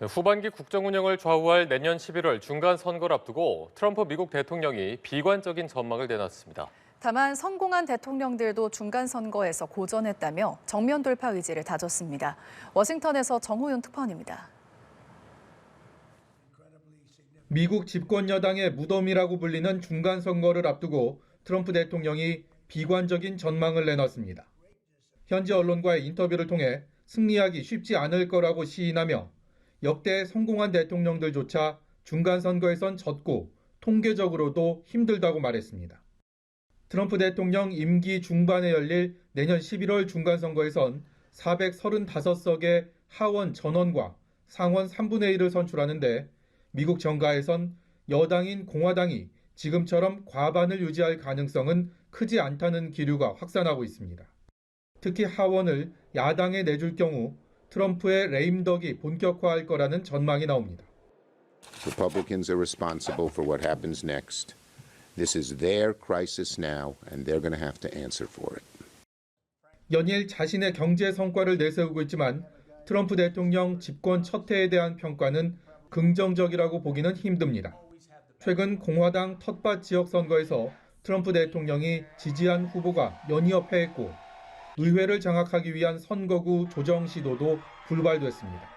후반기 국정 운영을 좌우할 내년 11월 중간 선거를 앞두고 트럼프 미국 대통령이 비관적인 전망을 내놨습니다. 다만 성공한 대통령들도 중간 선거에서 고전했다며 정면 돌파 의지를 다졌습니다. 워싱턴에서 정호윤 특파원입니다. 미국 집권 여당의 무덤이라고 불리는 중간 선거를 앞두고 트럼프 대통령이 비관적인 전망을 내놨습니다. 현지 언론과의 인터뷰를 통해 승리하기 쉽지 않을 거라고 시인하며 역대 성공한 대통령들조차 중간 선거에선 졌고 통계적으로도 힘들다고 말했습니다. 트럼프 대통령 임기 중반에 열릴 내년 11월 중간 선거에선 435석의 하원 전원과 상원 3분의 1을 선출하는데 미국 정가에선 여당인 공화당이 지금처럼 과반을 유지할 가능성은 크지 않다는 기류가 확산하고 있습니다. 특히 하원을 야당에 내줄 경우 트럼프의 레임덕이 본격화할 거라는 전망이 나옵니다. Republicans are responsible for what happens next. This is their crisis now, and they're going to have to answer for it. 연일 자신의 경제 성과를 내세우고 있지만 트럼프 대통령 집권 첫 해에 대한 평가는 긍정적이라고 보기는 힘듭니다. 최근 공화당 텃밭 지역 선거에서 트럼프 대통령이 지지한 후보가 연이어 패했고 의회를 장악하기 위한 선거구 조정 시도도 불발됐습니다.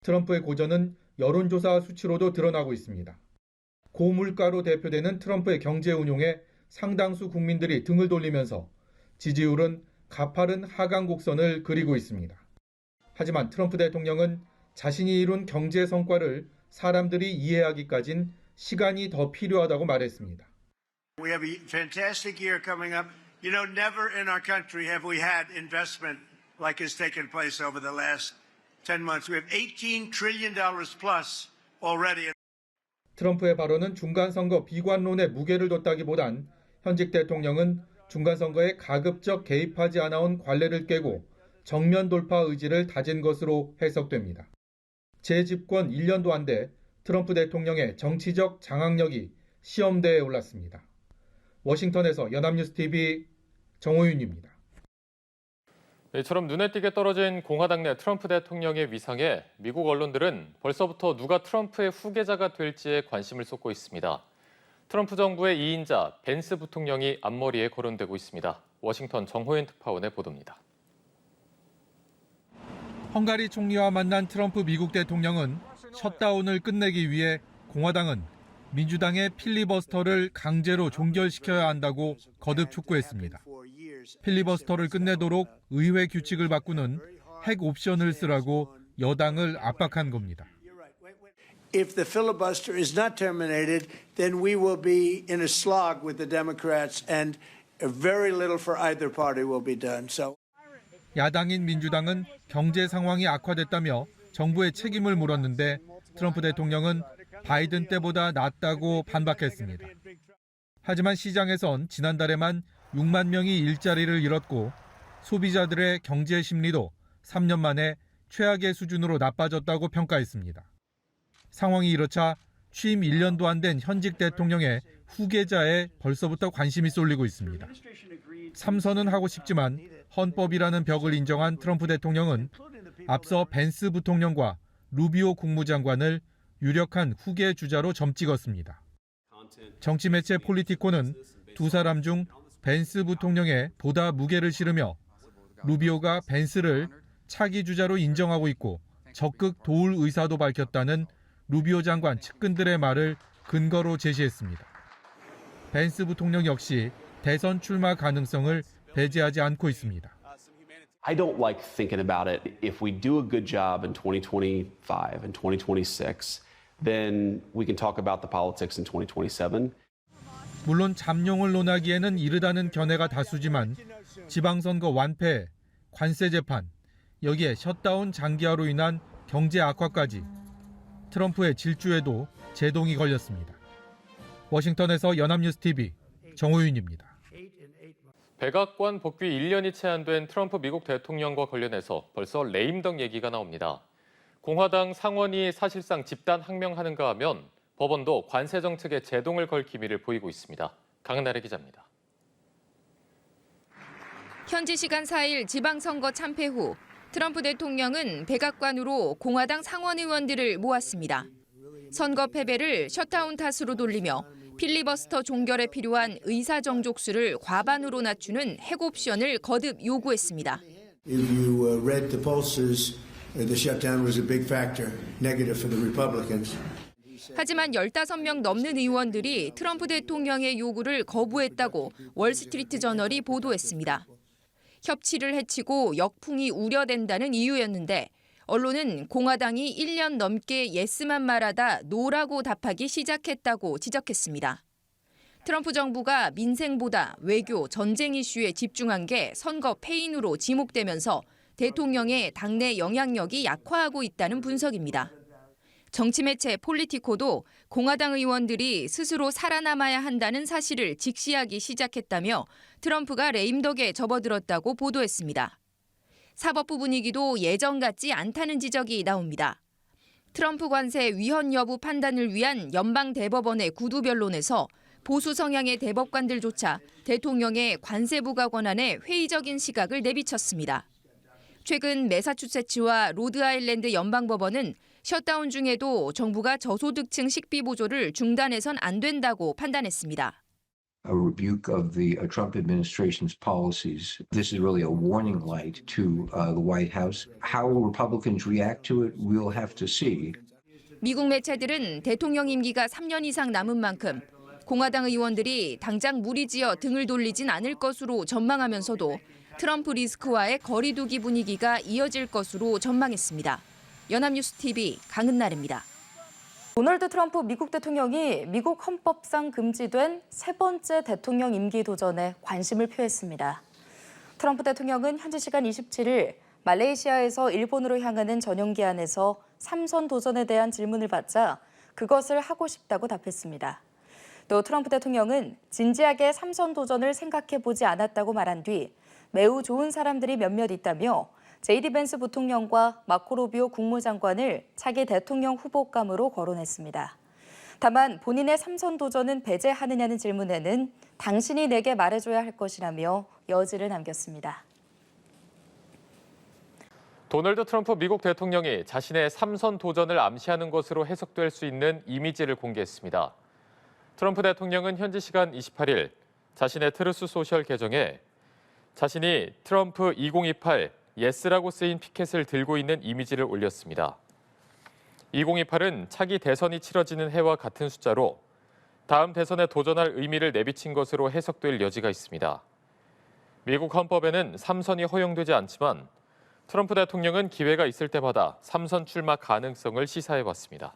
트럼프의 고전은 여론조사 수치로도 드러나고 있습니다. 고물가로 대표되는 트럼프의 경제 운용에 상당수 국민들이 등을 돌리면서 지지율은 가파른 하강 곡선을 그리고 있습니다. 하지만 트럼프 대통령은 자신이 이룬 경제 성과를 사람들이 이해하기까진 시간이 더 필요하다고 말했습니다. We have a fantastic year coming up. You know, never in our country have we had investment like has taken place over the last 10 months. We have $18 trillion plus already. 트럼프의 발언은 중간선거 비관론에 무게를 뒀다기보단 현직 대통령은 중간선거에 가급적 개입하지 않아온 관례를 깨고 정면 돌파 의지를 다진 것으로 해석됩니다. 재집권 1년도 안 돼 트럼프 대통령의 정치적 장악력이 시험대에 올랐습니다. 워싱턴에서 연합뉴스TV 정호윤입니다. 이처럼 눈에 띄게 떨어진 공화당 내 트럼프 대통령의 위상에 미국 언론들은 벌써부터 누가 트럼프의 후계자가 될지에 관심을 쏟고 있습니다. 트럼프 정부의 2인자 벤스 부통령이 앞머리에 거론되고 있습니다. 워싱턴 정호윤 특파원의 보도입니다. 헝가리 총리와 만난 트럼프 미국 대통령은 셧다운을 끝내기 위해 공화당은 민주당의 필리버스터를 강제로 종결시켜야 한다고 거듭 촉구했습니다. 필리버스터를 끝내도록 의회 규칙을 바꾸는 핵 옵션을 쓰라고 여당을 압박한 겁니다. If the filibuster is not terminated, then we will be in a slog with the Democrats and very little for either party will be done. So 야당인 민주당은 경제 상황이 악화됐다며 정부의 책임을 물었는데 트럼프 대통령은 바이든 때보다 낫다고 반박했습니다. 하지만 시장에선 지난달에만 6만 명이 일자리를 잃었고 소비자들의 경제 심리도 3년 만에 최악의 수준으로 나빠졌다고 평가했습니다. 상황이 이렇자 취임 1년도 안 된 현직 대통령의 후계자에 벌써부터 관심이 쏠리고 있습니다. 3선은 하고 싶지만 헌법이라는 벽을 인정한 트럼프 대통령은 앞서 벤스 부통령과 루비오 국무장관을 유력한 후계 주자로 점찍었습니다. 정치 매체 폴리티코는 두 사람 중 벤스 부통령에 보다 무게를 실으며 루비오가 벤스를 차기 주자로 인정하고 있고 적극 도울 의사도 밝혔다는 루비오 장관 측근들의 말을 근거로 제시했습니다. 벤스 부통령 역시 대선 출마 가능성을 배제하지 않고 있습니다. I don't like thinking about it. If we do a good job in 2025 and 2026, then we can talk about the politics in 2027. 물론 잠룡을 논하기에는 이르다는 견해가 다수지만 지방선거 완패, 관세 재판, 여기에 셧다운 장기화로 인한 경제 악화까지 트럼프의 질주에도 제동이 걸렸습니다. 워싱턴에서 연합뉴스TV 정호윤입니다. 백악관 복귀 1년이 채 안 된 트럼프 미국 대통령과 관련해서 벌써 레임덕 얘기가 나옵니다. 공화당 상원이 사실상 집단 항명하는가 하면 법원도 관세 정책에 제동을 걸 기미를 보이고 있습니다. 강은나래 기자입니다. 현지 시간 4일 지방선거 참패 후 트럼프 대통령은 백악관으로 공화당 상원 의원들을 모았습니다. 선거 패배를 셧다운 탓으로 돌리며 필리버스터 종결에 필요한 의사 정족수를 과반으로 낮추는 핵 옵션을 거듭 요구했습니다. If you read the pollsters, the shutdown was a big factor, negative for the Republicans. 하지만 15명 넘는 의원들이 트럼프 대통령의 요구를 거부했다고 월스트리트 저널이 보도했습니다. 협치를 해치고 역풍이 우려된다는 이유였는데 언론은 공화당이 1년 넘게 예스만 말하다 노라고 답하기 시작했다고 지적했습니다. 트럼프 정부가 민생보다 외교, 전쟁 이슈에 집중한 게 선거 패인으로 지목되면서 대통령의 당내 영향력이 약화하고 있다는 분석입니다. 정치 매체 폴리티코도 공화당 의원들이 스스로 살아남아야 한다는 사실을 직시하기 시작했다며 트럼프가 레임덕에 접어들었다고 보도했습니다. 사법부 분위기도 예전 같지 않다는 지적이 나옵니다. 트럼프 관세 위헌 여부 판단을 위한 연방 대법원의 구두 변론에서 보수 성향의 대법관들조차 대통령의 관세 부과 권한에 회의적인 시각을 내비쳤습니다. 최근 매사추세츠와 로드아일랜드 연방법원은 셧다운 중에도 정부가 저소득층 식비 보조를 중단해선 안 된다고 판단했습니다. A rebuke of the Trump administration's policies. This is really a warning light to the White House. How Republicans react to it, we'll have to see. 미국 매체들은 대통령 임기가 3년 이상 남은 만큼 공화당 의원들이 당장 무리지어 등을 돌리진 않을 것으로 전망하면서도 트럼프 리스크와의 거리두기 분위기가 이어질 것으로 전망했습니다. 연합뉴스 TV 강은나래입니다. 도널드 트럼프 미국 대통령이 미국 헌법상 금지된 세 번째 대통령 임기 도전에 관심을 표했습니다. 트럼프 대통령은 현지 시간 27일 말레이시아에서 일본으로 향하는 전용기 안에서 3선 도전에 대한 질문을 받자 그것을 하고 싶다고 답했습니다. 또 트럼프 대통령은 진지하게 3선 도전을 생각해보지 않았다고 말한 뒤 매우 좋은 사람들이 몇몇 있다며 제이디 벤스 부통령과 마코 루비오 국무장관을 차기 대통령 후보감으로 거론했습니다. 다만 본인의 3선 도전은 배제하느냐는 질문에는 당신이 내게 말해줘야 할 것이라며 여지를 남겼습니다. 도널드 트럼프 미국 대통령이 자신의 3선 도전을 암시하는 것으로 해석될 수 있는 이미지를 공개했습니다. 트럼프 대통령은 현지 시간 28일 자신의 트루스 소셜 계정에 자신이 트럼프 2028 예스라고 쓰인 피켓을 들고 있는 이미지를 올렸습니다. 2028은 차기 대선이 치러지는 해와 같은 숫자로 다음 대선에 도전할 의미를 내비친 것으로 해석될 여지가 있습니다. 미국 헌법에는 3선이 허용되지 않지만 트럼프 대통령은 기회가 있을 때마다 3선 출마 가능성을 시사해왔습니다.